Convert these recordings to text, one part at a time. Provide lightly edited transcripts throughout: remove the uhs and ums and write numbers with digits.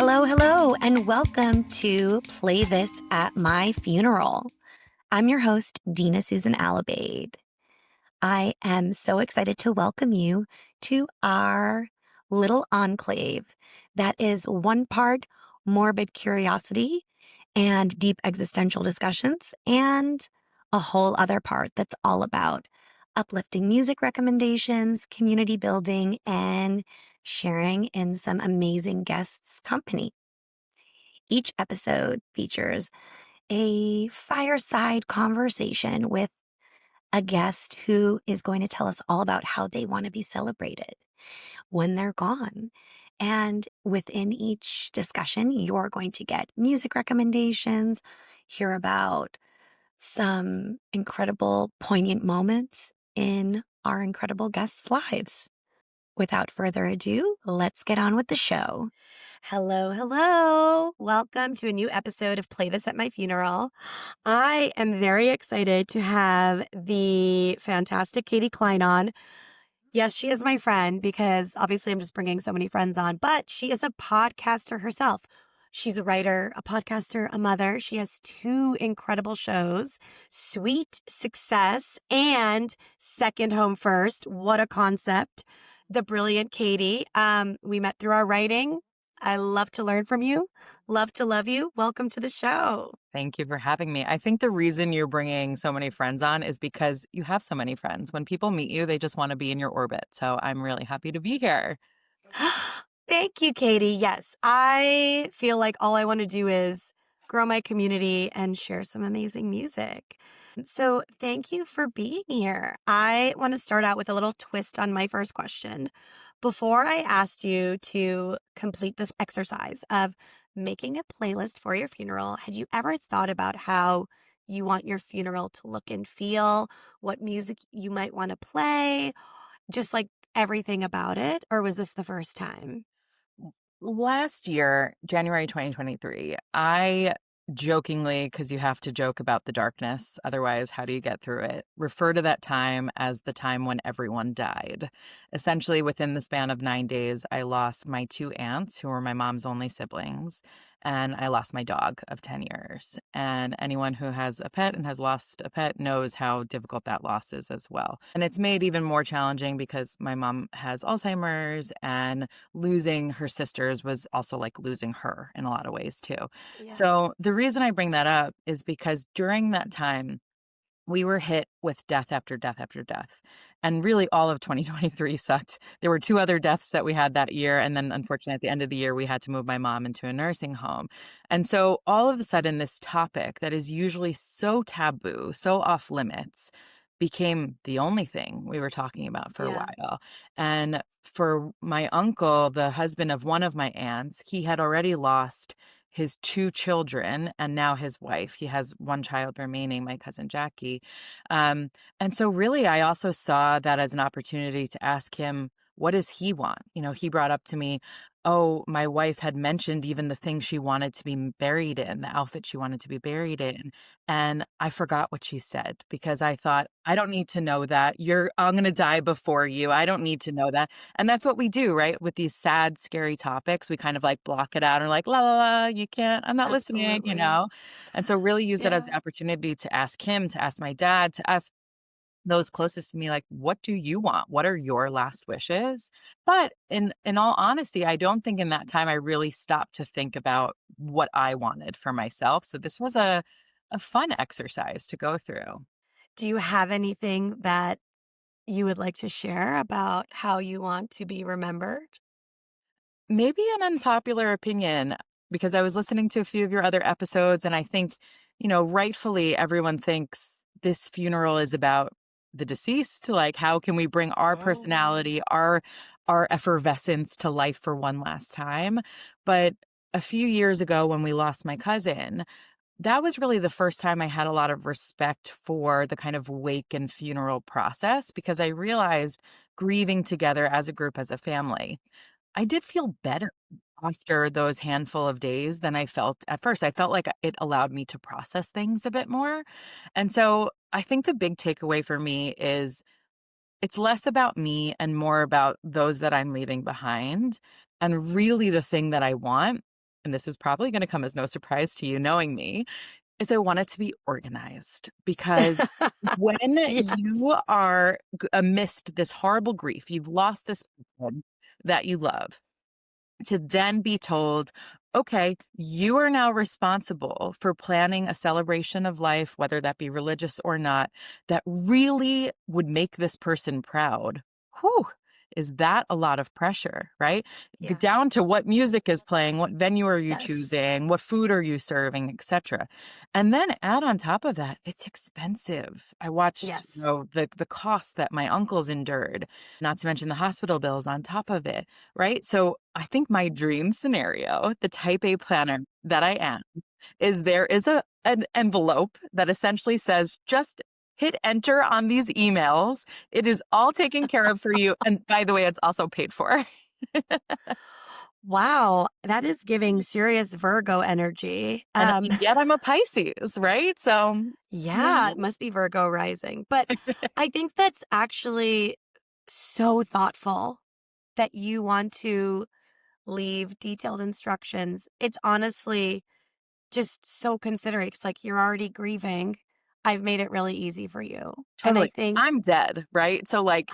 Hello, hello, and welcome to Play This at My Funeral. I'm your host, Dina Susan Alabade. I am so excited to welcome you to our little enclave that is one part morbid curiosity and deep existential discussions, and a whole other part that's all about uplifting music recommendations, community building, and sharing in some amazing guests' company. Each episode features a fireside conversation with a guest who is going to tell us all about how they want to be celebrated when they're gone. And within each discussion, you're going to get music recommendations, hear about some incredible, poignant moments in our incredible guests' lives. Without further ado, let's get on with the show. Hello, hello. Welcome to a new episode of Play This at My Funeral. I am very excited to have the fantastic Katie Cline on. Yes, she is my friend because obviously I'm just bringing so many friends on, but she is a podcaster herself. She's a writer, a podcaster, a mother. She has two incredible shows, Sweet Success and Second Home First. What a concept. The brilliant Katie. We met through our writing. I love to learn from you. Love to love you. Welcome to the show. Thank you for having me. I think the reason you're bringing so many friends on is because you have so many friends. When people meet you, they just want to be in your orbit. So I'm really happy to be here. Thank you, Katie. Yes, I feel like all I want to do is grow my community and share some amazing music. So thank you for being here. I want to start out with a little twist on my first question. Before I asked you to complete this exercise of making a playlist for your funeral, had you ever thought about how you want your funeral to look and feel, what music you might want to play, just like everything about it? Or was this the first time? Last year, January 2023, I jokingly, because you have to joke about the darkness, otherwise, how do you get through it? Refer to that time as the time when everyone died. Essentially, within the span of 9 days, I lost my two aunts, who were my mom's only siblings, and I lost my dog of 10 years. And anyone who has a pet and has lost a pet knows how difficult that loss is as well. And it's made even more challenging because my mom has Alzheimer's, and losing her sisters was also like losing her in a lot of ways too. Yeah. So the reason I bring that up is because during that time, we were hit with death after death after death. And really all of 2023 sucked. There were two other deaths that we had that year. And then unfortunately at the end of the year, we had to move my mom into a nursing home. And so all of a sudden, this topic that is usually so taboo, so off limits, became the only thing we were talking about for a while. And for my uncle, the husband of one of my aunts, he had already lost his two children and now his wife. He has one child remaining, my cousin Jackie. And so really, I also saw that as an opportunity to ask him, what does he want? You know, he brought up to me, oh, my wife had mentioned even the thing she wanted to be buried in, the outfit she wanted to be buried in. And I forgot what she said because I thought, I don't need to know that. I'm going to die before you. I don't need to know that. And that's what we do, right? With these sad, scary topics, we kind of like block it out and like, la, la, la, you can't, I'm not listening, you know? And so really use that as an opportunity to ask him, to ask my dad, to ask those closest to me, like, what do you want? What are your last wishes? But in all honesty, I don't think in that time I really stopped to think about what I wanted for myself. So this was a fun exercise to go through. Do you have anything that you would like to share about how you want to be remembered? Maybe an unpopular opinion, because I was listening to a few of your other episodes, and I think, rightfully everyone thinks this funeral is about the deceased. Like, how can we bring our personality, our effervescence to life for one last time? But a few years ago when we lost my cousin, that was really the first time I had a lot of respect for the kind of wake and funeral process, because I realized grieving together as a group, as a family, I did feel better after those handful of days than I felt at first. I felt like it allowed me to process things a bit more. And so I think the big takeaway for me is it's less about me and more about those that I'm leaving behind. And really the thing that I want and this is probably going to come as no surprise to you knowing me, is I want it to be organized because when Yes. you are amidst this horrible grief, you've lost this person that you love, to then be told, okay, you are now responsible for planning a celebration of life, whether that be religious or not, that really would make this person proud. Whew. Is that a lot of pressure, right? Yeah. Down to what music is playing, what venue are you Yes. choosing, what food are you serving, etc. And then add on top of that, it's expensive. I watched, Yes. the cost that my uncles endured, not to mention the hospital bills on top of it, right? So I think my dream scenario, the type A planner that I am, is there is an envelope that essentially says, just hit enter on these emails. It is all taken care of for you. And by the way, it's also paid for. Wow, that is giving serious Virgo energy. And yet I'm a Pisces, right? So, Yeah, it must be Virgo rising. But I think that's actually so thoughtful that you want to leave detailed instructions. It's honestly just so considerate. It's like you're already grieving. I've made it really easy for you. And I totally. think, I'm dead, right? So, like,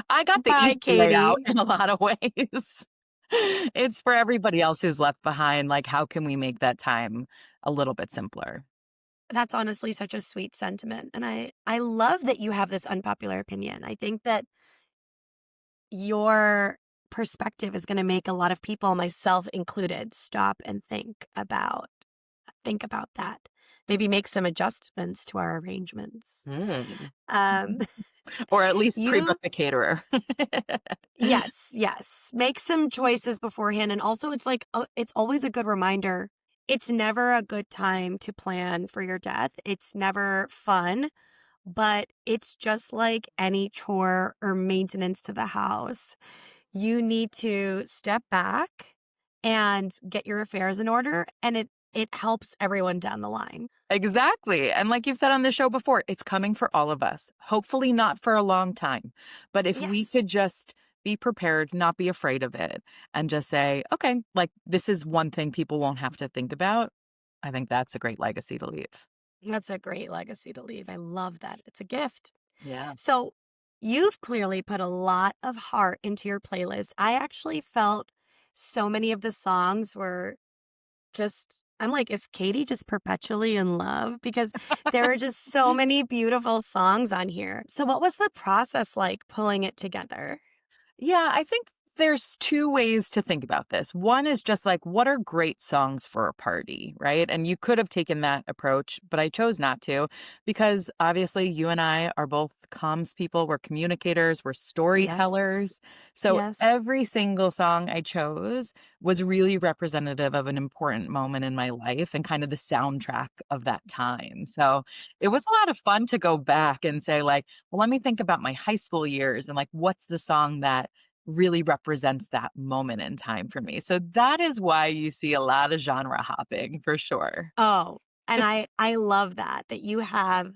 I got the bye, easy way out Katie. in a lot of ways. It's for everybody else who's left behind. Like, how can we make that time a little bit simpler? That's honestly such a sweet sentiment. And I love that you have this unpopular opinion. I think that your perspective is going to make a lot of people, myself included, stop and think about that. Maybe make some adjustments to our arrangements. Mm. Um, Or at least you pre-book the caterer. Yes, yes. Make some choices beforehand. And also, it's like, it's always a good reminder. It's never a good time to plan for your death. It's never fun, but it's just like any chore or maintenance to the house. You need to step back and get your affairs in order. And it helps everyone down the line. Exactly. And like you've said on the show before, it's coming for all of us. Hopefully not for a long time. But if we Yes. could just be prepared, not be afraid of it, and just say, okay, like this is one thing people won't have to think about. I think that's a great legacy to leave. That's a great legacy to leave. I love that. It's a gift. Yeah. So, you've clearly put a lot of heart into your playlist. I actually felt so many of the songs were just, I'm like, is Katie just perpetually in love? Because there are just so many beautiful songs on here. So, what was the process like pulling it together? Yeah, I think there's two ways to think about this. One is just like, what are great songs for a party, right? And you could have taken that approach, but I chose not to because obviously you and I are both comms people. We're communicators, we're Yes. storytellers. So Yes. every single song I chose was really representative of an important moment in my life and kind of the soundtrack of that time. So it was a lot of fun to go back and say, like, well, let me think about my high school years and like, what's the song that really represents that moment in time for me. So that is why you see a lot of genre hopping for sure. Oh, and I love that you have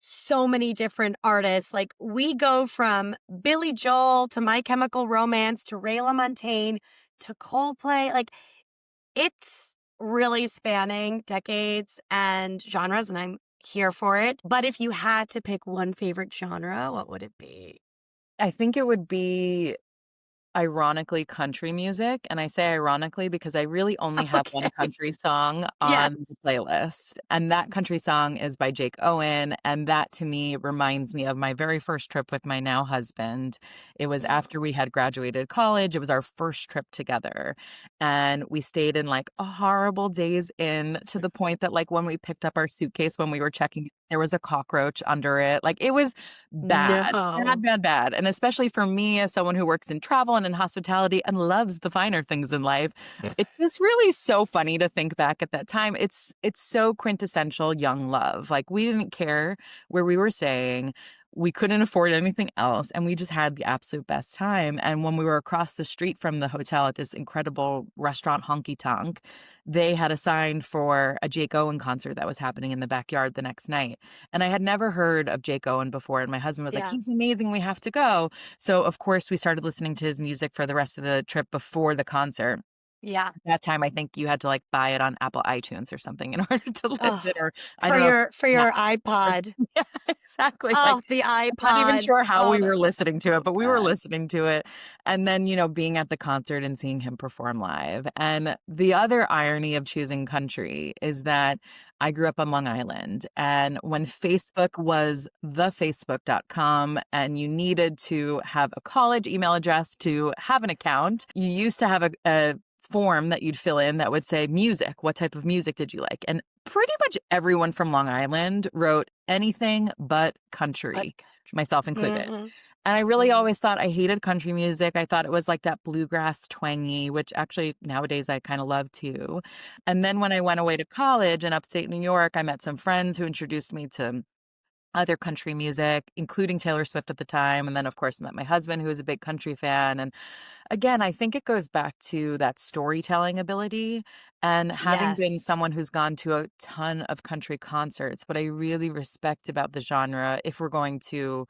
so many different artists. Like we go from Billy Joel to My Chemical Romance to Ray LaMontagne to Coldplay. Like it's really spanning decades and genres, and I'm here for it. But if you had to pick one favorite genre, what would it be? I think it would be ironically country music, and I say ironically because I really only have one Okay. country song Yeah. on the playlist, and that country song is by Jake Owen, and that to me reminds me of my very first trip with my now husband. It was after we had graduated college, it was our first trip together, and we stayed in, like, a horrible Days Inn to the point that, like, when we picked up our suitcase when we were checking, there was a cockroach under it. Like, it was bad. Bad, No. bad, bad, and especially for me as someone who works in travel and in hospitality and loves the finer things in life, it's just really so funny to think back at that time. It's so quintessential young love. Like, we didn't care where we were staying. We couldn't afford anything else, and we just had the absolute best time, and when we were across the street from the hotel at this incredible restaurant, Honky Tonk, they had a sign for a Jake Owen concert that was happening in the backyard the next night, and I had never heard of Jake Owen before, and my husband was like, Yeah. "He's amazing, we have to go." So, of course, we started listening to his music for the rest of the trip before the concert. Yeah. That time, I think you had to, like, buy it on Apple iTunes or something in order to Oh, listen, or I don't know if for Napster your iPod. Yeah, exactly, like, Oh, the I'm not even iPod. sure how Oh, we that were was listening to it, so but we were good. listening to it, and then, being at the concert and seeing him perform live, and the other irony of choosing country is that I grew up on Long Island, and when Facebook was thefacebook.com and you needed to have a college email address to have an account, you used to have a form that you'd fill in that would say music. What type of music did you like? And pretty much everyone from Long Island wrote anything but But country, country. myself included. Mhm. And I really Mhm. always thought I hated country music. I thought it was like that bluegrass twangy, which actually nowadays I kind of love too. And then when I went away to college in upstate New York, I met some friends who introduced me to other country music, including Taylor Swift at the time. And then, of course, met my husband, who was a big country fan. And again, I think it goes back to that storytelling ability. And having been Yes. someone who's gone to a ton of country concerts, what I really respect about the genre, if we're going to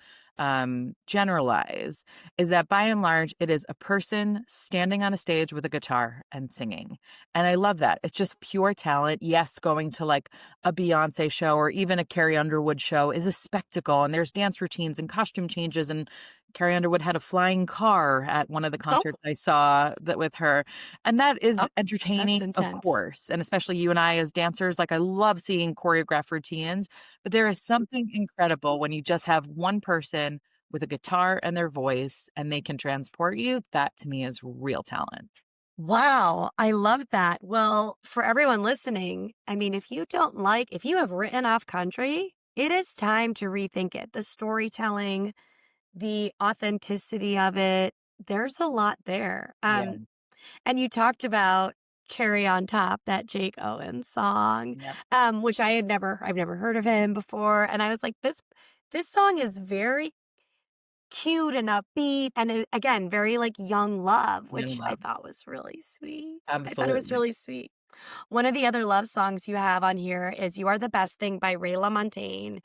generalize, is that by and large, it is a person standing on a stage with a guitar and singing. And I love that. It's just pure talent. Yes, going to like a Beyonce show or even a Carrie Underwood show is a spectacle, and there's dance routines and costume changes, and Carrie Underwood had a flying car at one of the Oh, concerts I saw that with her, and that is oh, that's entertaining, of intense. course, and especially you and I as dancers, like, I love seeing choreographed routines, but there is something incredible when you just have one person with a guitar and their voice, and they can transport you. That to me is real talent. Wow, I love that. Well, for everyone listening, I mean, if you have written off country, it is time to rethink it. The storytelling, the authenticity of it, there's a lot there. Yeah, And you talked about Cherry on Top, that Jake Owen song, yep. which I've never heard of him before. And I was like, this song is very cute and upbeat and again, very like young love, Young which I love. thought was really sweet. I thought it was Absolutely. really sweet. One of the other love songs you have on here is You Are the Best Thing by Ray LaMontagne,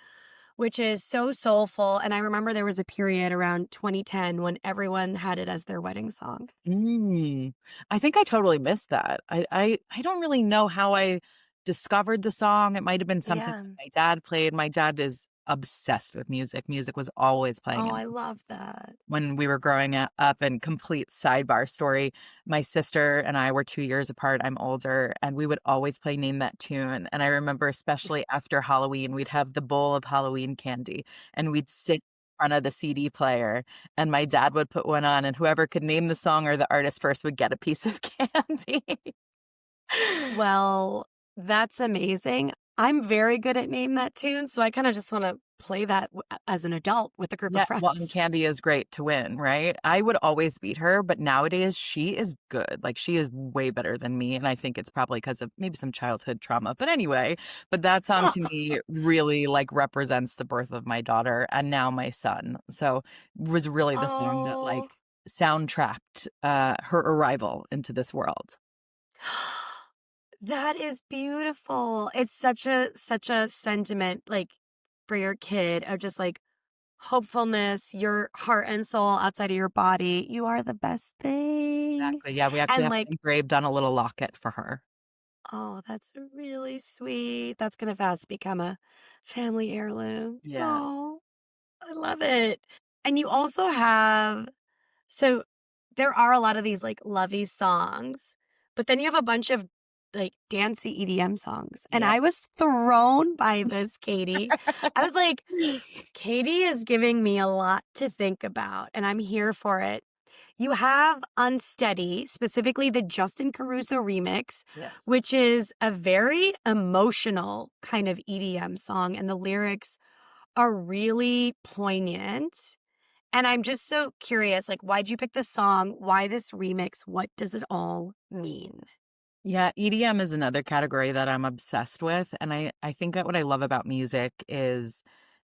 which is so soulful. And I remember there was a period around 2010 when everyone had it as their wedding song. Mm. I think I totally missed that. I don't really know how I discovered the song. It might have been something Yeah. my dad played. My dad is obsessed with music. Music was always playing Oh, in I the love house that. when we were growing up. And complete sidebar story, my sister and I were 2 years apart. I'm older, and we would always play Name That Tune. And I remember especially after Halloween, we'd have the bowl of Halloween candy, and we'd sit in front of the CD player, and my dad would put one on, and whoever could name the song or the artist first would get a piece of candy. Well, that's amazing. I'm very good at Name That Tune, so I kinda just wanna play that as an adult with a group of Yeah, well, and friends. candy is great to win, right? I would always beat her, but nowadays she is good. Like, she is way better than me, and I think it's probably because of maybe some childhood trauma. But anyway, but that song to me really, like, represents the birth of my daughter and now my son. So, was really the song that, Oh. like, soundtracked, her arrival into this world. That is beautiful. It's such a sentiment, like, for your kid of just, like, hopefulness, your heart and soul outside of your body. You are the best thing. Exactly, yeah, we actually And, have it like, engraved on a little locket for her. oh, that's really sweet. That's gonna fast become a family heirloom. Yeah. Oh, I love it. And you also have so there are a lot of these, like, lovey songs, but then you have a bunch of, like, dancey EDM songs, and I Yes. was thrown by this, Katie. I was like, "Katie is giving me a lot to think about, and I'm here for it." You have Unsteady, specifically the Justin Caruso remix, Yes. which is a very emotional kind of EDM song, and the lyrics are really poignant. And I'm just so curious, like, why'd you pick this song? Why this remix? What does it all mean? Yeah, EDM is another category that I'm obsessed with, and I think that what I love about music is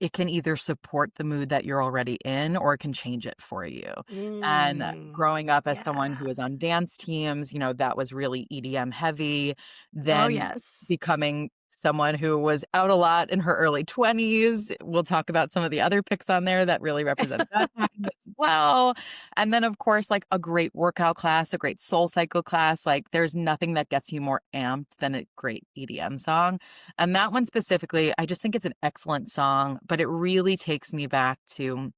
it can either support the mood that you're already in or it can change it for you. And Mm, growing up as someone who yeah. was on dance teams, that was really EDM heavy, Oh, then yes. becoming someone who was out a lot in her early 20s. We'll talk about some of the other pics on there that really represent that time as well. And then, of course, like a great workout class, a great soul cycle class. Like there's nothing that gets you more amped than a great EDM song. And that one specifically, I just think it's an excellent song, but it really takes me back to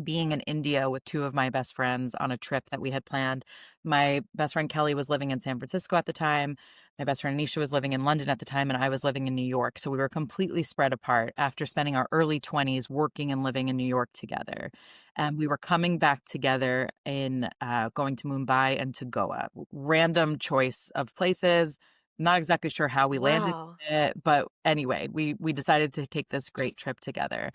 being in India with two of my best friends on a trip that we had planned. My best friend Kelly was living in San Francisco at the time. My best friend Anisha was living in London at the time, and I was living in New York. So we were completely spread apart after spending our early 20s working and living in New York together. And we were coming back together in going to Mumbai and to Goa. Random choice of places. Not exactly sure how we landed Wow. it, but anyway, we decided to take this great trip together.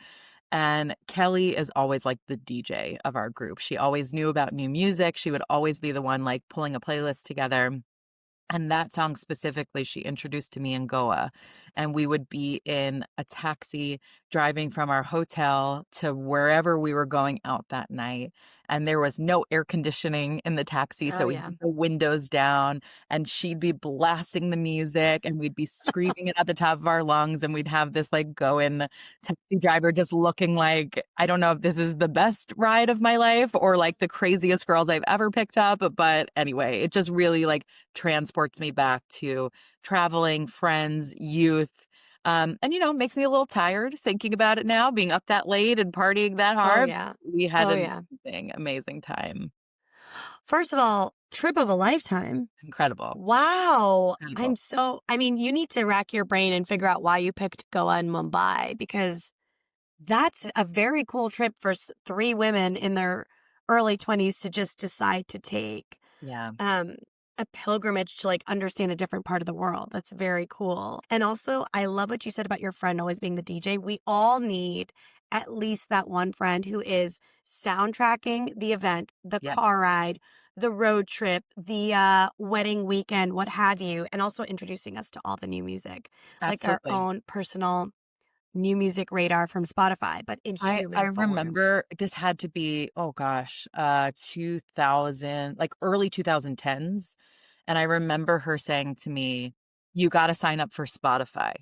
And Kelly is always like the DJ of our group. She always knew about new music. She would always be the one like pulling a playlist together. And that song specifically, she introduced to me in Goa. And we would be in a taxi driving from our hotel to wherever we were going out that night. And there was no air conditioning in the taxi. Oh, So we yeah. had the windows down and she'd be blasting the music and we'd be screaming it at the top of our lungs. And we'd have this like going taxi driver just looking like, I don't know if this is the best ride of my life or like the craziest girls I've ever picked up. But anyway, it just really like transports me back to traveling, friends, youth. And makes me a little tired thinking about it now, being up that late and partying that Oh, hard. yeah. We had Oh, an yeah. amazing time. First of all, trip of a lifetime. Incredible. Wow. Incredible. I mean, you need to rack your brain and figure out why you picked Goa and Mumbai because that's a very cool trip for three women in their early 20s to just decide to take. Yeah. A pilgrimage to like understand a different part of the world. That's very cool. And also, I love what you said about your friend always being the DJ. We all need at least that one friend who is soundtracking the event, the Yes. car ride, the road trip, the wedding weekend, what have you, and also introducing us to all the new music, like our Absolutely. own personal new music radar from Spotify, but in I human form. remember this had to be, oh gosh, 2000, like early 2010s. And I remember her saying to me, "You gotta sign up for Spotify."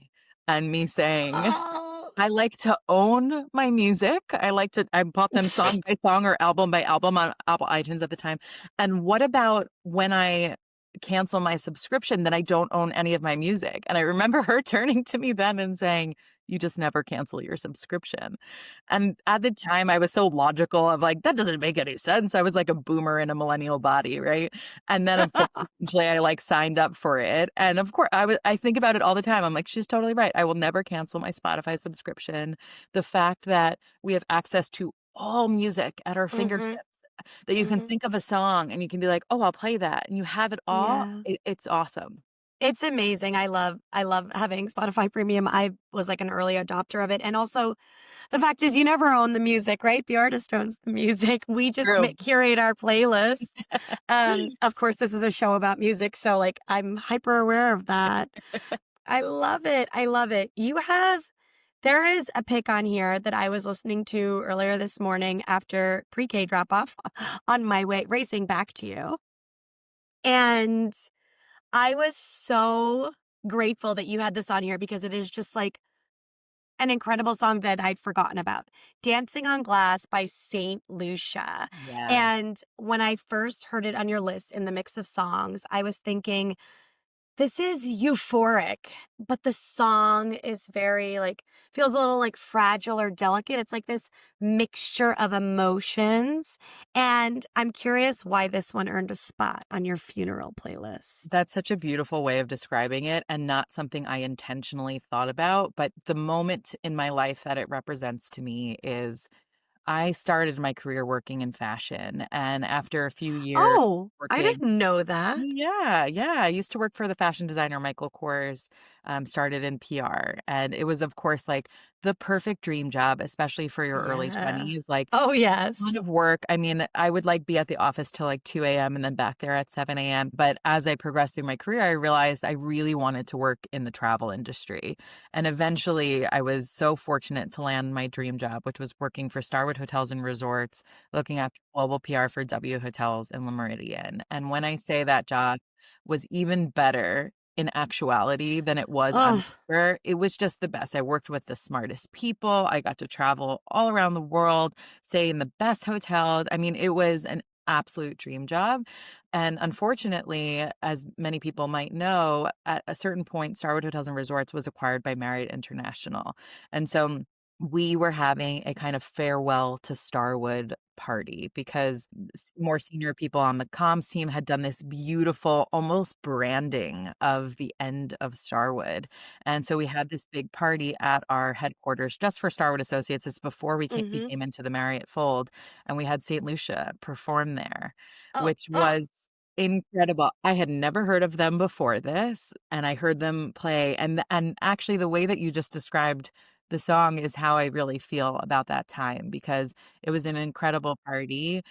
And me saying, Oh. I like to own my music. I bought them song by song or album by album on Apple iTunes at the time. And what about when I cancel my subscription, then I don't own any of my music? And I remember her turning to me then and saying, "You just never cancel your subscription." And at the time, I was so logical of like, that doesn't make any sense. I was like a boomer in a millennial body, right? And then of course, eventually I like signed up for it. And of course, I think about it all the time. I'm like, she's totally right. I will never cancel my Spotify subscription. The fact that we have access to all music at our Mm-hmm. fingertips, that you can Mm-hmm. think of a song and you can be like, "Oh, I'll play that." And you have it all. Yeah. It's awesome. It's amazing. I love having Spotify Premium. I was like an early adopter of it. And also the fact is you never own the music, right? The artist owns the music. We just True. curate our playlists. Of course this is a show about music, so like I'm hyper aware of that. I love it. I love it. There is a pic on here that I was listening to earlier this morning after pre-K drop off on my way racing back to you. And I was so grateful that you had this on here because it is just like an incredible song that I'd forgotten about. Dancing on Glass by Saint Lucia. Yeah. And when I first heard it on your list in the mix of songs, I was thinking, this is euphoric, but the song is very like, feels a little like fragile or delicate. It's like this mixture of emotions. And I'm curious why this one earned a spot on your funeral playlist. That's such a beautiful way of describing it and not something I intentionally thought about. But the moment in my life that it represents to me is I started my career working in fashion. And after a few years Oh, I working, didn't know that. yeah, yeah. I used to work for the fashion designer Michael Kors, started in PR. And it was, of course, like the perfect dream job, especially for your early Yeah. 20s. Like, Oh, ton yes. of work. I mean, I would like be at the office till like 2 a.m. and then back there at 7 a.m. But as I progressed through my career, I realized I really wanted to work in the travel industry. And eventually I was so fortunate to land my dream job, which was working for Starwood Hotels and Resorts, looking after global PR for W Hotels in Le Meridian. And when I say that job was even better in actuality than it was on Oh, paper. It was just the best. I worked with the smartest people. I got to travel all around the world, stay in the best hotels. I mean, it was an absolute dream job. And unfortunately, as many people might know, at a certain point, Starwood Hotels and Resorts was acquired by Marriott International. And so we were having a kind of farewell to Starwood party because more senior people on the comms team had done this beautiful, almost branding of the end of Starwood. And so we had this big party at our headquarters just for Starwood Associates. It's before we hmm came into the Marriott fold, and we had St. Lucia perform there, oh, which oh. was incredible. I had never heard of them before this, and I heard them play, and actually the way that you just described the song is how I really feel about that time because it was an incredible party,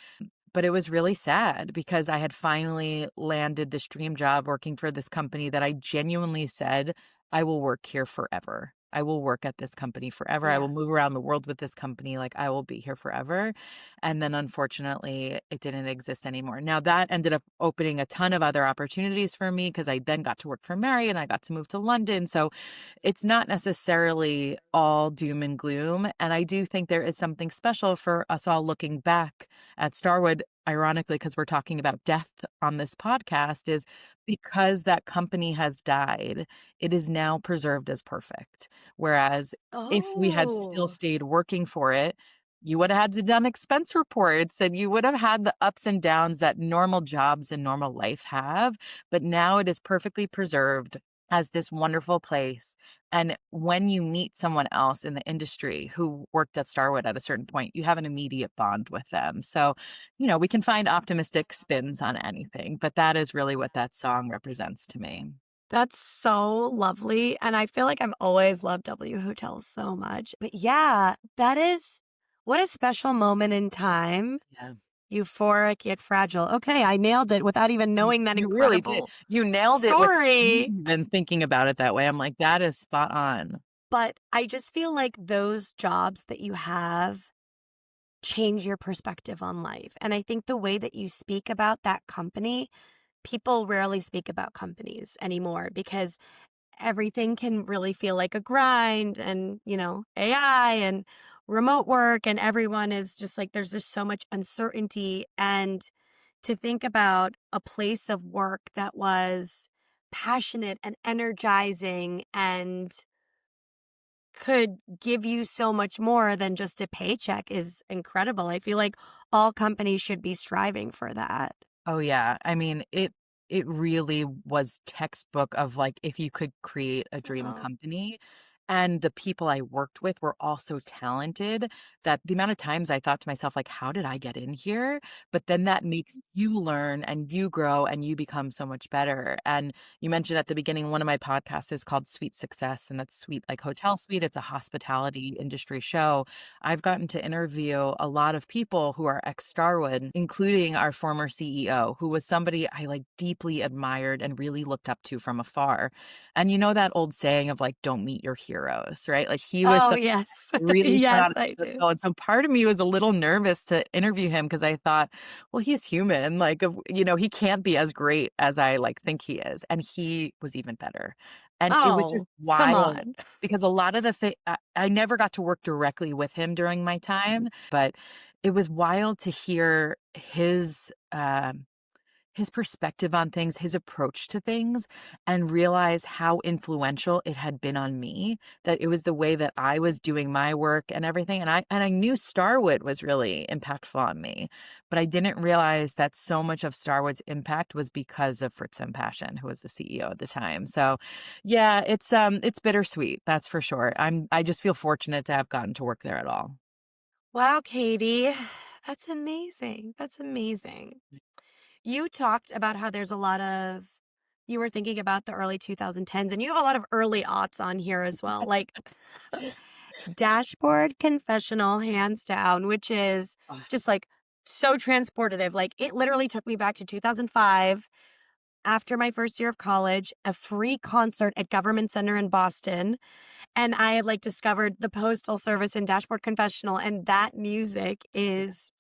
but it was really sad because I had finally landed this dream job working for this company that I genuinely said, "I will work here forever. I will work at this company forever. I Yeah. will move around the world with this company, like, I will be here forever." And then unfortunately, it didn't exist anymore. Now that ended up opening a ton of other opportunities for me because I then got to work for Marriott and I got to move to London, so it's not necessarily all doom and gloom, and I do think there is something special for us all looking back at Starwood, ironically, because we're talking about death on this podcast, is because that company has died, it is now preserved as perfect. Whereas if we had still Oh. stayed working for it, you would have had to done expense reports and you would have had the ups and downs that normal jobs and normal life have. But now it is perfectly preserved as this wonderful place. And when you meet someone else in the industry who worked at Starwood at a certain point, you have an immediate bond with them. So, we can find optimistic spins on anything, but that is really what that song represents to me. That's so lovely, and I feel like I've always loved W Hotels so much. But yeah, that is what a special moment in time. Yeah. Euphoric yet fragile. Okay, I nailed it without even knowing that You really did. incredible You nailed it with story. even thinking about it that way. I'm like, that is spot on. But I just feel like those jobs that you have change your perspective on life. And I think the way that you speak about that company, people rarely speak about companies anymore because everything can really feel like a grind and, AI and remote work and everyone is just like there's just so much uncertainty and to think about a place of work that was passionate and energizing and could give you so much more than just a paycheck is incredible. I feel like all companies should be striving for that. Oh, yeah. I mean, it really was textbook of, like, if you could create a dream Oh. company, and the people I worked with were all so talented that the amount of times I thought to myself, like, "How did I get in here?" But then that makes you learn, and you grow, and you become so much better, and you mentioned at the beginning, one of my podcasts is called Sweet Success, and that's sweet like hotel suite, it's a hospitality industry show. I've gotten to interview a lot of people who are ex-Starwood, including our former CEO, who was somebody I, like, deeply admired and really looked up to from afar. And you know that old saying of, like, "Don't meet your heroes," right? Like, he was Oh, somebody yes. really put Yes, on a I do. pedestal, and so part of me was a little nervous to interview him because I thought, "Well, he's human, like, he can't be as great as I, like, think he is," and he was even better. And it was just Oh, come wild on. because a lot of the I never got to work directly with him during my time, but it was wild to hear his perspective on things, his approach to things, and realize how influential it had been on me, that it was the way that I was doing my work and everything, and I knew Starwood was really impactful on me, but I didn't realize that so much of Starwood's impact was because of Fritz and Passion, who was the CEO at the time. So, yeah, it's bittersweet, that's for sure. I just feel fortunate to have gotten to work there at all. Wow, Katie. That's amazing. That's amazing. You talked about how there's a lot of you were thinking about the early 2010s and you have a lot of early aughts on here as well. Like Dashboard Confessional hands down, which is just like so transportative. Like it literally took me back to 2005 after my first year of college, a free concert at Government Center in Boston. And I had like discovered the Postal Service and Dashboard Confessional, and that music is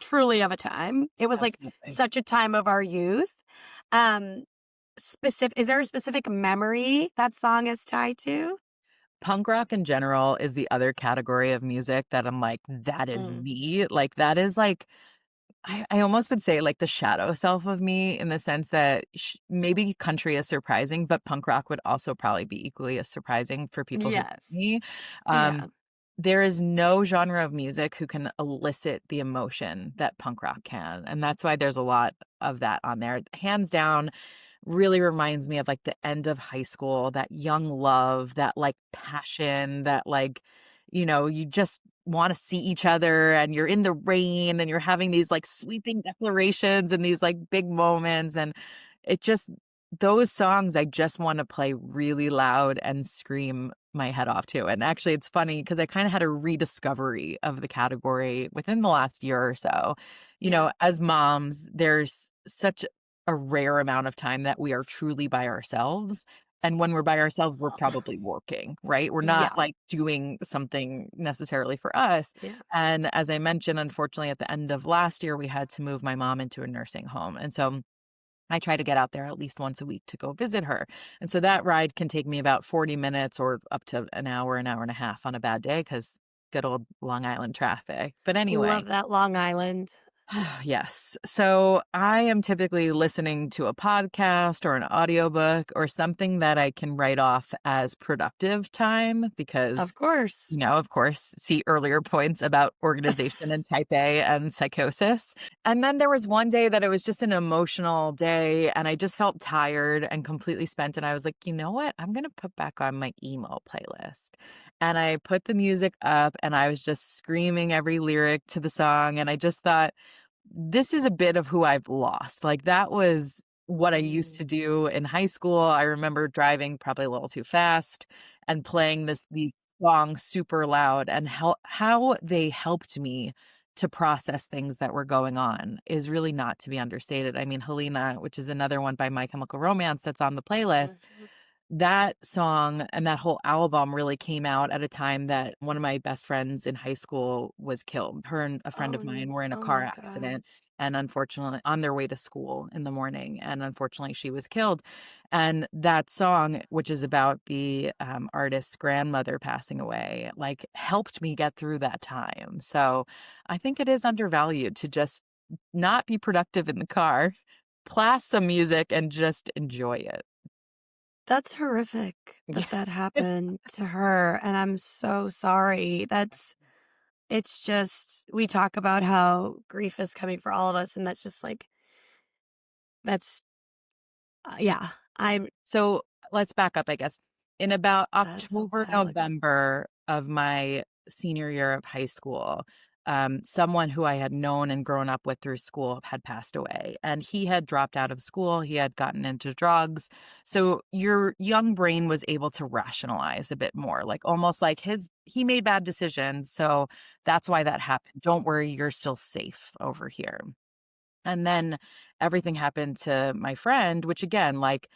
truly of a time. It was like Absolutely. such a time of our youth. Um, Is there a specific memory that song is tied to? Punk rock in general is the other category of music that I'm like, that is Mm. me. Like, that is like, I almost would say like the shadow self of me in the sense that maybe country is surprising, but punk rock would also probably be equally as surprising for people who get Yes. me. Um, Yeah. there is no genre of music who can elicit the emotion that punk rock can. And that's why there's a lot of that on there. Hands down, really reminds me of like the end of high school, that young love, that like passion, that like, you just want to see each other and you're in the rain and you're having these like sweeping declarations and these like big moments. And it just, those songs I just want to play really loud and scream my head off to. And actually, it's funny because I kind of had a rediscovery of the category within the last year or so. Yeah. As moms, there's such a rare amount of time that we are truly by ourselves. And when we're by ourselves, we're probably working, right? We're not Yeah. like doing something necessarily for us. Yeah. And as I mentioned, unfortunately, at the end of last year, we had to move my mom into a nursing home. And so I try to get out there at least once a week to go visit her. And so that ride can take me about 40 minutes or up to an hour and a half on a bad day because good old Long Island traffic. But anyway, Love that Long Island. yes. So I am typically listening to a podcast or an audiobook or something that I can write off as productive time Of because, course. of course, see earlier points about organization and type A and psychosis. And then there was one day that it was just an emotional day and I just felt tired and completely spent. And I was like, you know what? I'm going to put back on my emo playlist. And I put the music up and I was just screaming every lyric to the song. And I just thought, this is a bit of who I've lost. Like, that was what I used Mm. to do in high school. I remember driving probably a little too fast and playing these songs super loud, and how they helped me to process things that were going on is really not to be understated. I mean, Helena, which is another one by My Chemical Romance that's on the playlist, Mhm. that song and that whole album really came out at a time that one of my best friends in high school was killed. Her and a friend of mine were in a Oh car my God. accident and unfortunately on their way to school in the morning, and unfortunately she was killed. And that song, which is about the artist's grandmother passing away, like helped me get through that time. So I think it is undervalued to just not be productive in the car, blast some music and just enjoy it. That's horrific Yeah. that that happened to her, and I'm so sorry. It's just we talk about how grief is coming for all of us, and that's just like that's yeah. I'm So let's back up, I guess. In about That's a October, while ago. November of my senior year of high school, someone who I had known and grown up with through school had passed away, and he had dropped out of school. He had gotten into drugs. So your young brain was able to rationalize a bit more, like almost like he made bad decisions. So that's why that happened. Don't worry, you're still safe over here. And then everything happened to my friend, which again, like,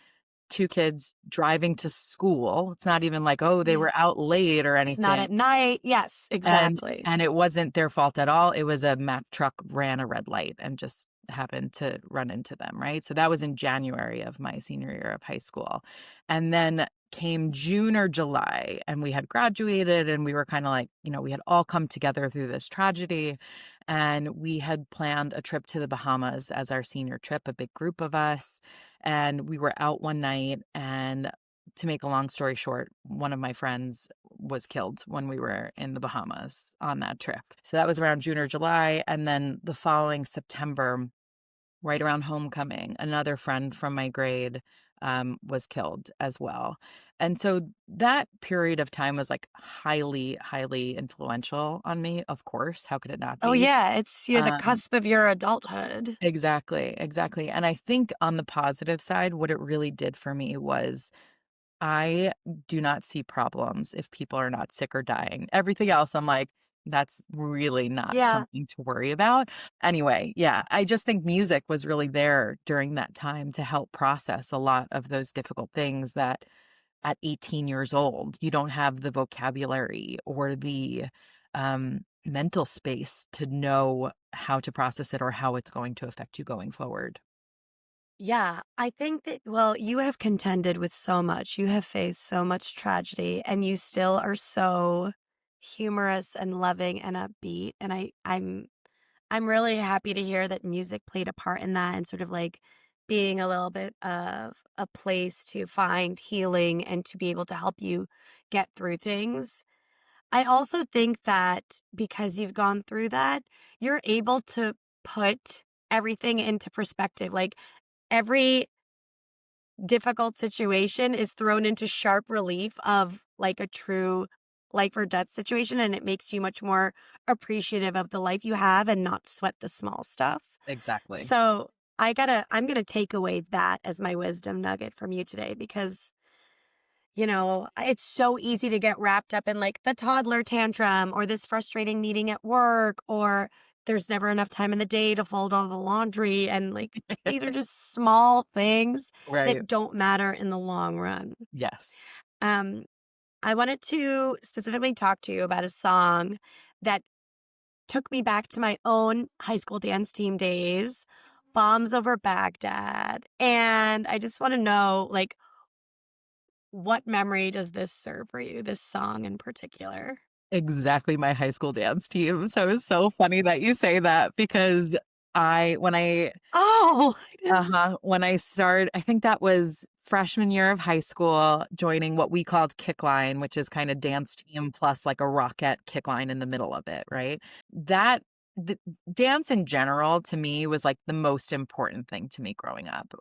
2 kids driving to school. It's not even like, oh, they Yeah. were out late or It's not anything. at night. Yes, And exactly. and it wasn't their fault at all. It was a Mack truck ran a red light and just happened to run into them, right? So that was in January of my senior year of high school. And then came June or July, and we had graduated, and we were kinda like, we had all come together through this tragedy, and we had planned a trip to the Bahamas as our senior trip, a big group of us, and we were out one night, and to make a long story short, one of my friends was killed when we were in the Bahamas on that trip. So that was around June or July. And then the following September, right around homecoming, another friend from my grade was killed as well. And so that period of time was like highly, highly influential on me. Of course. How could it not Oh, be? yeah, you're the Um, cusp of your adulthood. exactly, exactly. And I think on the positive side, what it really did for me was I do not see problems if people are not sick or dying. Everything else, I'm like, that's really not Yeah. something to worry about. Anyway, yeah, I just think music was really there during that time to help process a lot of those difficult things that at 18 years old, you don't have the vocabulary or the mental space to know how to process it or how it's going to affect you going forward. Yeah, I think that, well, you have contended with so much. You have faced so much tragedy and you still are so humorous and loving and upbeat. And I'm really happy to hear that music played a part in that and sort of like being a little bit of a place to find healing and to be able to help you get through things. I also think that because you've gone through that, you're able to put everything into perspective. Like every difficult situation is thrown into sharp relief of like a true life or death situation. And it makes you much more appreciative of the life you have and not sweat the small stuff. Exactly. So I'm gonna take away that as my wisdom nugget from you today because it's so easy to get wrapped up in like the toddler tantrum or this frustrating meeting at work or there's never enough time in the day to fold all the laundry. And like these are just small things Right. that don't matter in the long run. Yes. Um, I wanted to specifically talk to you about a song that took me back to my own high school dance team days, Bombs Over Baghdad. And I just want to know, like, what memory does this serve for you, this song in particular? Exactly my high school dance team. So it's so funny that you say that because I when I Oh, I didn't. when I started, I think that was freshman year of high school, joining what we called kick line, which is kind of dance team plus like a rockette kick line in the middle of it, right? That the dance in general to me was like the most important thing to me growing up.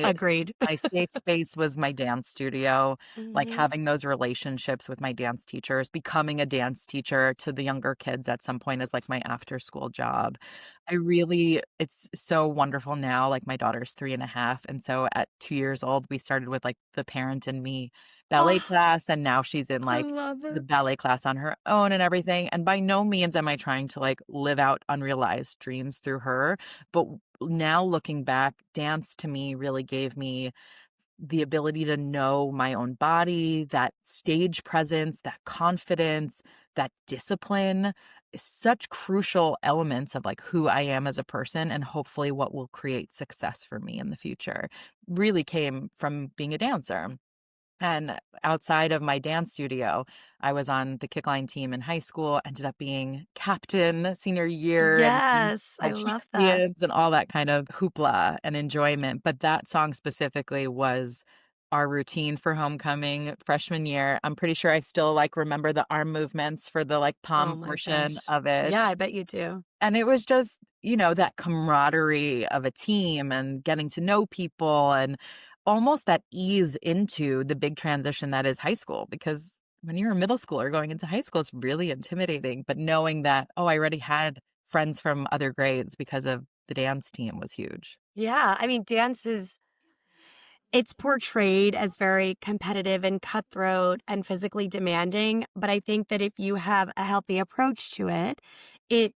Agreed. My safe space was my dance studio, like Mhm. having those relationships with my dance teachers, becoming a dance teacher to the younger kids at some point is like my after school job. It's so wonderful now. Like my daughter's 3.5. And so at 2 years old, we started with like the parent and me ballet Oh, class. And now she's in I like love the it. ballet class on her own and everything. And by no means am I trying to like live out unrealized dreams through her. But now looking back, dance to me really gave me the ability to know my own body, that stage presence, that confidence, that discipline, is such crucial elements of like who I am as a person and hopefully what will create success for me in the future. Really came from being a dancer. And outside of my dance studio, I was on the kickline team in high school, ended up being captain senior year and Yes, I had love that. champions and all that kind of hoopla and enjoyment. But that song specifically was our routine for homecoming freshman year. I'm pretty sure I still like remember the arm movements for the like Oh pom my portion gosh. of it. Yeah, I bet you do. And it was just, that camaraderie of a team and getting to know people and almost that ease into the big transition that is high school. Because when you're a middle schooler going into high school, it's really intimidating. But knowing that, oh, I already had friends from other grades because of the dance team was huge. Yeah, I mean, it's portrayed as very competitive and cutthroat and physically demanding, but I think that if you have a healthy approach to it, it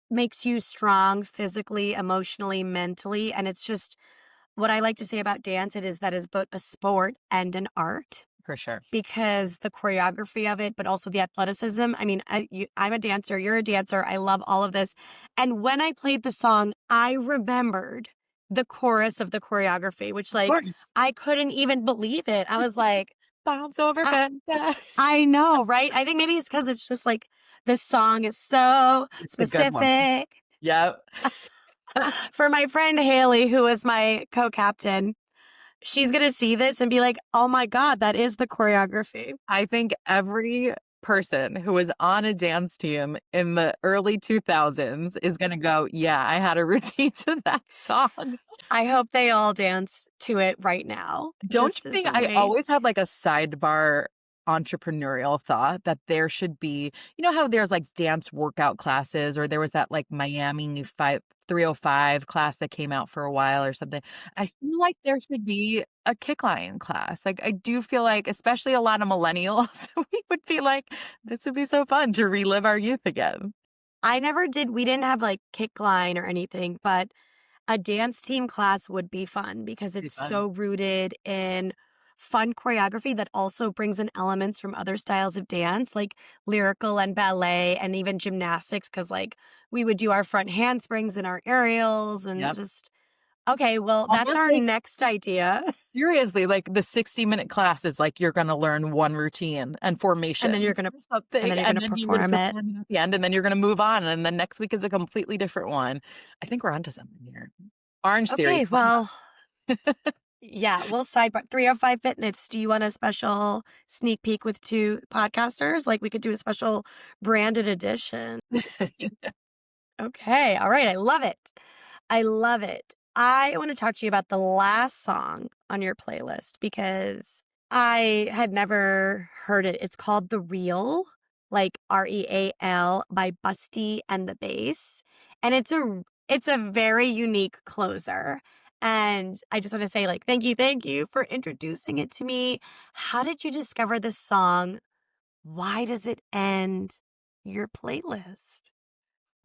makes you strong physically, emotionally, mentally, and it's just what I like to say about dance, it is that is both a sport and an art For sure. because the choreography of it, but also the athleticism. I mean, I'm a dancer, you're a dancer. I love all of this. And when I played the song, I remembered the chorus of the choreography, which Of like course. I couldn't even believe it. I was like, Bombs over I, Baghdad. I know, right? I think maybe it's because it's just like this song is so It's the good one. specific. Yeah. For my friend Haley, who is my co captain, she's going to see this and be like, oh my God, that is the choreography. I think every person who was on a dance team in the early 2000s is going to go, yeah, I had a routine to that song. I hope they all dance to it right now, Don't just you as think a I way. always have like a sidebar entrepreneurial thought that there should be, how there's like dance workout classes or there was that like Miami 305 class that came out for a while or something. I feel like there should be a kickline class. Like I do feel like especially a lot of millennials we would be like this would be so fun to relive our youth again. We didn't have like kick line or anything, but a dance team class would be fun because Be it's fun. so rooted in fun choreography that also brings in elements from other styles of dance, like lyrical and ballet and even gymnastics. Cause like we would do our front handsprings and our aerials and Yep. just Okay, well, that's Almost our like next idea. seriously, like the 60-minute class is like you're gonna learn one routine and And then you're formations gonna or something, and then you would perform it. perform it at the end, and then you're gonna move on, and then next week is a completely different one. I think we're onto something here. Orange Theory Okay, coming well, up. yeah, we'll sidebar 305 Fitness. Do you want a special sneak peek with 2 podcasters? Like, we could do a special branded edition. Okay, all right, I love it. I love it. I want to talk to you about the last song on your playlist because I had never heard it. It's called The Real, like Real by Busty and the Bass. And it's a very unique closer. And I just want to say like thank you for introducing it to me. How did you discover this song? Why does it end your playlist?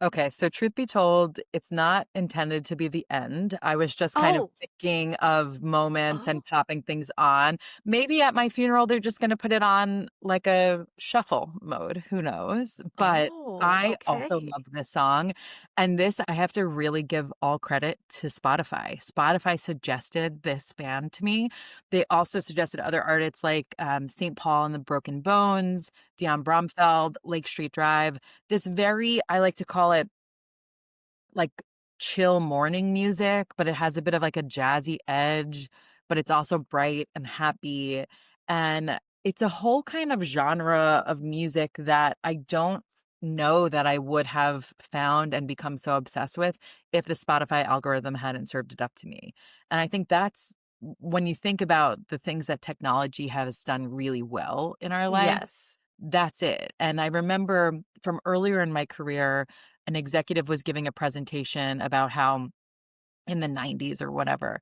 Okay, so truth be told, it's not intended to be the end. I was just kind of Oh, thinking of moments oh, and popping things on. Maybe at my funeral, they're just going to put it on like a shuffle mode. Who knows? But oh, I also okay. love this song. And this, I have to really give all credit to Spotify. Spotify suggested this band to me. They also suggested other artists like St. Paul and the Broken Bones, Dion Bromfeld, Lake Street Drive. This very, I like to call it like chill morning music, but it has a bit of like a jazzy edge, but it's also bright and happy. And it's a whole kind of genre of music that I don't know that I would have found and become so obsessed with if the Spotify algorithm hadn't served it up to me. And I think that's when you think about the things that technology has done really well in our lives, Yes. that's it. And I remember from earlier in my career, an executive was giving a presentation about how in the 90s or whatever,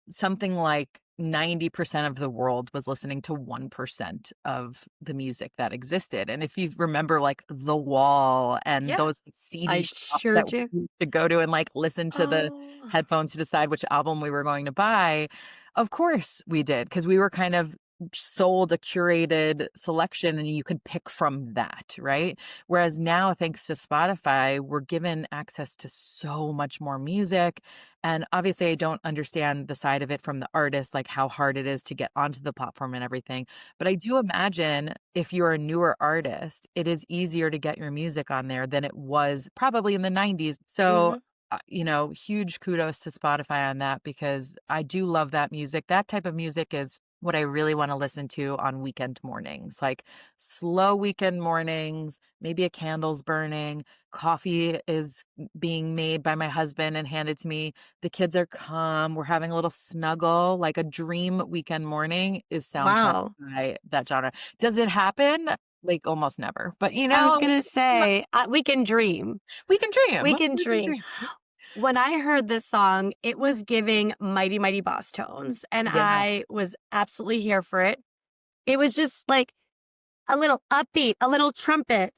something like 90% of the world was listening to 1% of the music that existed. And if you remember like The Wall and Yeah, those CD I shops sure that we do. used to go to and like listen to the Oh, headphones to decide which album we were going to buy, of course we did, because we were kind of sold a curated selection and you could pick from that, right? Whereas now, thanks to Spotify, we're given access to so much more music. And obviously, I don't understand the side of it from the artist, like how hard it is to get onto the platform and everything. But I do imagine if you're a newer artist, it is easier to get your music on there than it was probably in the 90s. So, mhm. huge kudos to Spotify on that because I do love that music. That type of music is what I really want to listen to on weekend mornings, like slow weekend mornings, maybe a candle's burning, coffee is being made by my husband and handed to me. The kids are calm. We're having a little snuggle, like a dream weekend morning is soundtrack Wow. by that genre. Does it happen? Like almost never, but I was gonna say, we can dream. we can dream. We can We can dream. dream. When I heard this song, it was giving Mighty Mighty Boss tones, and Yeah. I was absolutely here for it. It was just like a little upbeat, a little trumpet.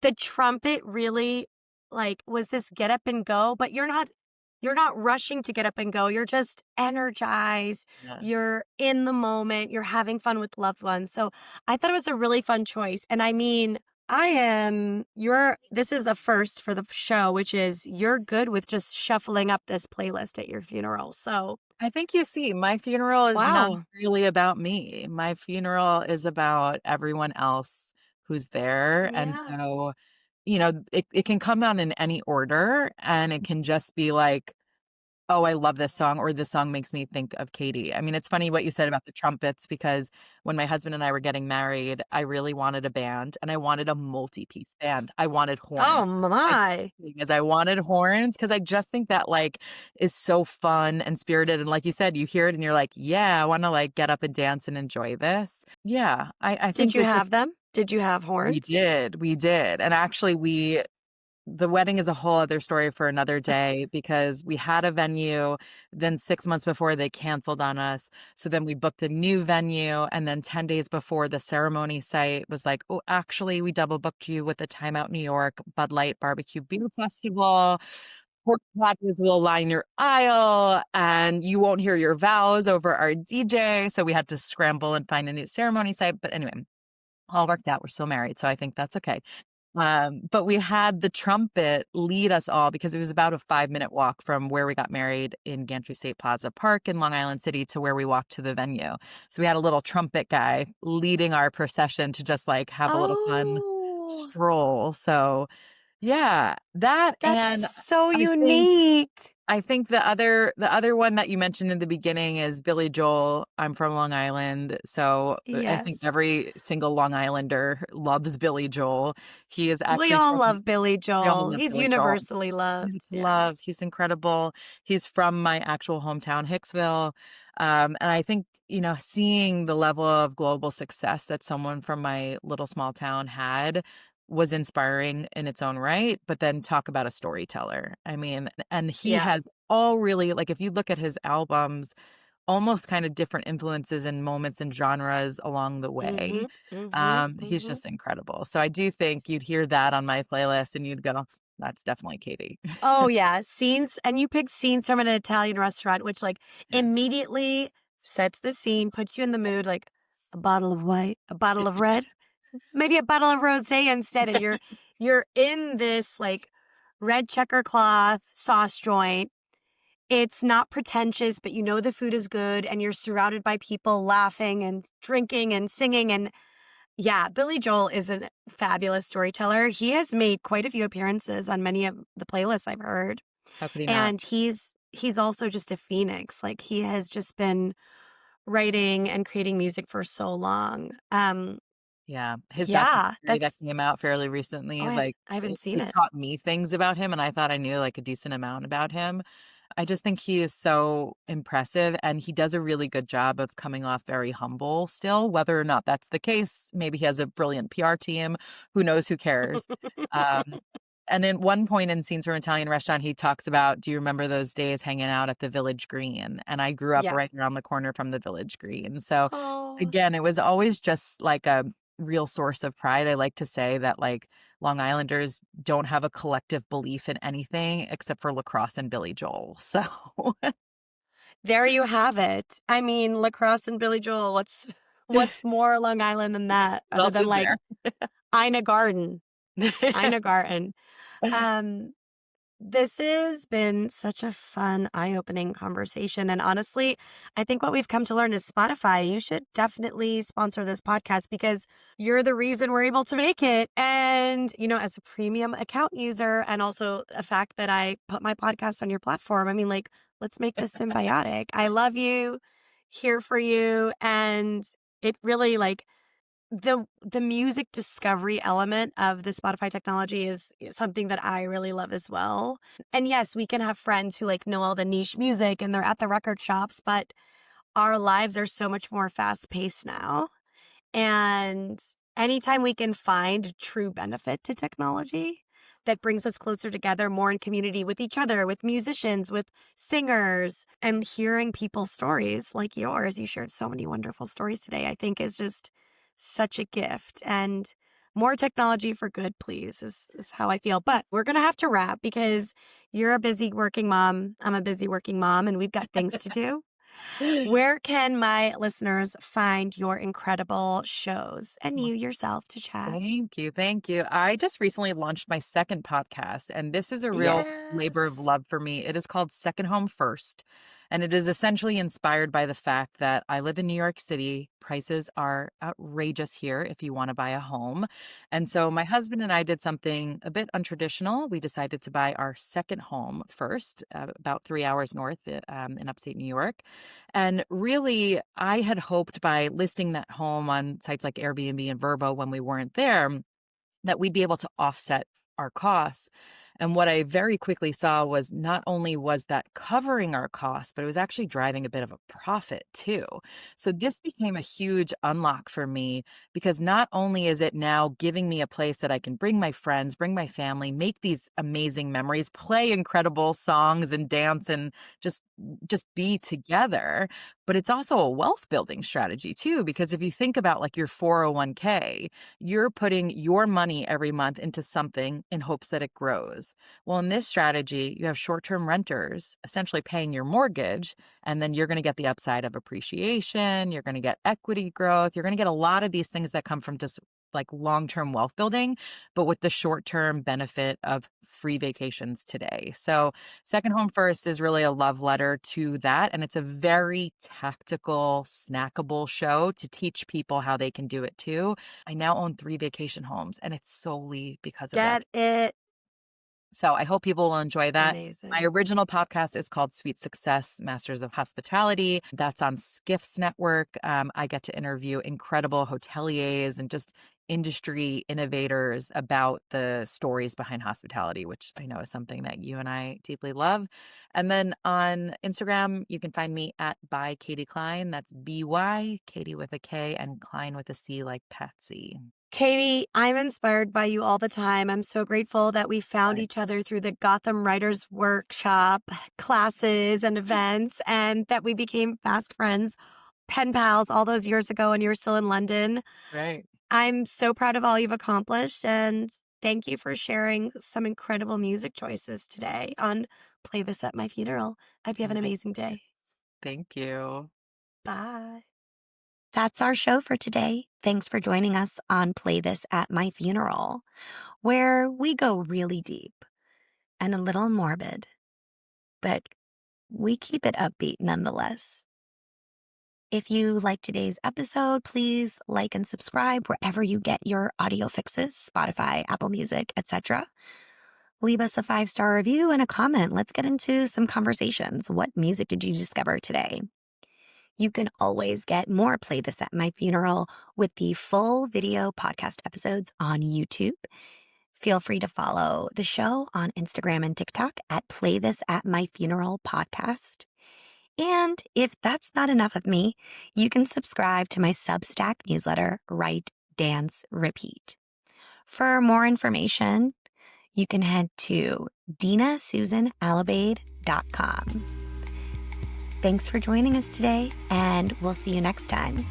The trumpet really like was this get up and go, but you're not rushing to get up and go. You're just energized. Yeah. You're in the moment. You're having fun with loved ones. So I thought it was a really fun choice. And I mean, this is the first for the show, which is you're good with just shuffling up this playlist at your funeral. So, I think you see, my funeral is not wow. really about me. My funeral is about everyone else who's there. And Yeah. so, it can come out in any order and it can just be like, oh, I love this song, or this song makes me think of Katie. I mean, it's funny what you said about the trumpets because when my husband and I were getting married, I really wanted a band and I wanted a multi-piece band. I wanted Oh horns. My my. thing is I wanted horns because I just think that like is so fun and spirited. And like you said, you hear it and you're like, yeah, I want to like get up and dance and enjoy this. Yeah, I Did think you that have them? Did you have we horns? did. We did. And actually, the wedding is a whole other story for another day because we had a venue, then 6 months before they canceled on us. So then we booked a new venue, and then 10 days before the ceremony site was like, "Oh, actually, we double booked you with the Time Out New York Bud Light Barbecue Beer Festival. Porta potties will line your aisle, and you won't hear your vows over our DJ." So we had to scramble and find a new ceremony site. But anyway, all worked out. We're still married, so I think that's okay. But we had the trumpet lead us all because it was about a 5-minute walk from where we got married in Gantry State Plaza Park in Long Island City to where we walked to the venue. So we had a little trumpet guy leading our procession to just like have a little fun Oh, stroll. So yeah, that that's and so I think unique. I think the other one that you mentioned in the beginning is Billy Joel. I'm from Long Island, so I think Yes. every single Long Islander loves Billy Joel. He is We actually all from love Billy we all Joel. love He's Billy Joel. universally loved. He's Yeah. love. He's incredible. He's from my actual hometown, Hicksville. And I think, seeing the level of global success that someone from my little small town had was inspiring in its own right. But then talk about a storyteller. I mean, and he Yeah. has all really, like, if you look at his albums, almost kind of different influences and moments and genres along the way. Mhm. Mhm. He's Mhm. just incredible. So I do think you'd hear that on my playlist and you'd go, that's definitely Katie. Oh, yeah, scenes and you picked scenes from an Italian restaurant, which, like, Yes. immediately sets the scene, puts you in the mood, like, a bottle of white, a bottle of red, maybe a bottle of rosé instead, and you're in this, like, red checker cloth sauce joint. It's not pretentious, but you know the food is good, and you're surrounded by people laughing and drinking and singing, and yeah, Billy Joel is a fabulous storyteller. He has made quite a few appearances on many of the playlists I've heard. How could he not? And he's also just a phoenix. Like he has just been writing and creating music for so long. Yeah. His Yeah, documentary that that's came out fairly recently, like, I haven't seen it it. taught me things about him, and I thought I knew, like, a decent amount about him. I just think he is so impressive, and he does a really good job of coming off very humble still. Whether or not that's the case, maybe he has a brilliant PR team, who knows, who cares? Um, and at one point in Scenes from an Italian Restaurant, he talks about, "Do you remember those days hanging out at the Village Green?" And I grew up Yeah. right around the corner from the Village Green. So, Oh, again, it was always just like a real source of pride. I like to say that, like, Long Islanders don't have a collective belief in anything except for lacrosse and Billy Joel. So there you have it. I mean, lacrosse and Billy Joel, what's more Long Island than that what other else than is like there? Ina Garden. Ina Garden. Um This has been such a fun, eye-opening conversation. And honestly, I think what we've come to learn is Spotify. You should definitely sponsor this podcast because you're the reason we're able to make it. And, as a premium account user, and also a fact that I put my podcast on your platform, I mean, like, let's make this symbiotic. I love you, here for you. And it really like the music discovery element of the Spotify technology is something that I really love as well. And yes, we can have friends who like know all the niche music and they're at the record shops, but our lives are so much more fast paced now. And anytime we can find true benefit to technology that brings us closer together, more in community with each other, with musicians, with singers, and hearing people's stories like yours. You shared so many wonderful stories today, I think is just such a gift. And more technology for good, please, is how I feel. But we're going to have to wrap because you're a busy working mom. I'm a busy working mom, and we've got things to do. Where can my listeners find your incredible shows and you yourself to chat? Thank you. Thank you. I just recently launched my second podcast, and this is a real labor of Yes. love for me. It is called Second Home First, and it is essentially inspired by the fact that I live in New York City. Prices are outrageous here if you want to buy a home. And so my husband and I did something a bit untraditional. We decided to buy our second home first, about 3 hours north in upstate New York. And really, I had hoped by listing that home on sites like Airbnb and Vrbo when we weren't there, that we'd be able to offset our costs. And what I very quickly saw was not only was that covering our costs, but it was actually driving a bit of a profit too. So this became a huge unlock for me because not only is it now giving me a place that I can bring my friends, bring my family, make these amazing memories, play incredible songs and dance and just just be together, but it's also a wealth building strategy too because if you think about like your 401k, you're putting your money every month into something in hopes that it grows. Well, in this strategy, you have short term renters essentially paying your mortgage, and then you're going to get the upside of appreciation. You're going to get equity growth. You're going to get a lot of these things that come from just like long-term wealth building, but with the short-term benefit of free vacations today. So Second Home First is really a love letter to that. And it's a very tactical, snackable show to teach people how they can do it too. I now own 3 vacation homes, and it's solely because of that. Get it. So I hope people will enjoy that. Amazing. My original podcast is called Sweet Success, Masters of Hospitality. That's on Skiff's network. I get to interview incredible hoteliers and just industry innovators about the stories behind hospitality, which I know is something that you and I deeply love. And then on Instagram, you can find me at by Katie Cline. That's BY, Katie with a K, and Cline with a C, like Patsy. Katie, I'm inspired by you all the time. I'm so grateful that we found each other through the Gotham Writers Workshop classes and events, and that we became fast friends, pen pals all those years ago, and you're still in London. Right. I'm so proud of all you've accomplished, and thank you for sharing some incredible music choices today on Play This at My Funeral. I hope you have an amazing day. Thank you. Bye. That's our show for today. Thanks for joining us on Play This at My Funeral, where we go really deep and a little morbid, but we keep it upbeat nonetheless. If you like today's episode, please like and subscribe wherever you get your audio fixes, Spotify, Apple Music, etc. Leave us a 5-star review and a comment. Let's get into some conversations. What music did you discover today? You can always get more Play This at My Funeral with the full video podcast episodes on YouTube. Feel free to follow the show on Instagram and TikTok at Play This at My Funeral Podcast. And if that's not enough of me, you can subscribe to my Substack newsletter, Write, Dance, Repeat. For more information, you can head to dinasusanalabade.com. Thanks for joining us today, and we'll see you next time.